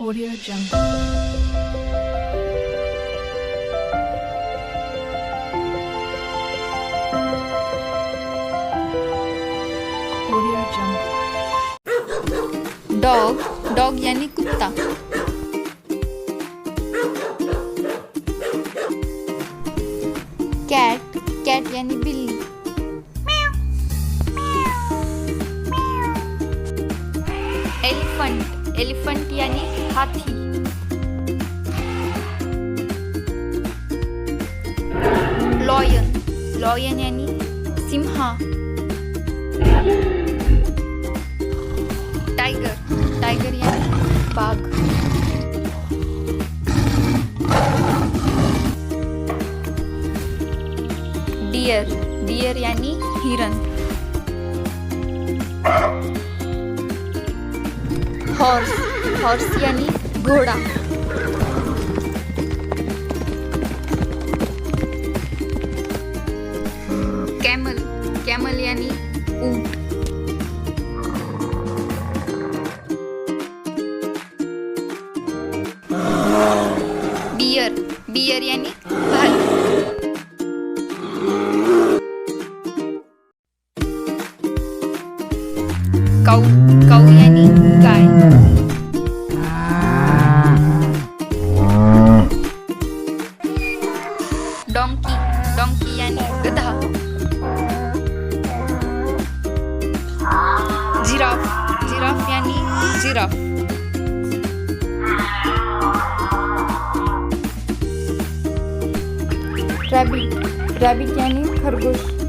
Audio Jungle. Audio Jungle. Dog dog यानी कुत्ता. Cat cat यानी बिल्ली. एलिफंट एलिफंट यानी हाथी. लॉयन लॉयन यानी सिंहा. टाइगर टाइगर यानी बाघ. डियर डियर यानी हिरन. हॉर्स हॉर्स यानी घोडा. कॅमल कॅमल यानी ऊंट. बियर बियर यानी भालू. काऊ काऊ यानी गाय. डोंकी डोंकी यानी गधा. जिराफ जिराफ यानी जिराफ. रॅबिट रॅबिट यानी खरगोश.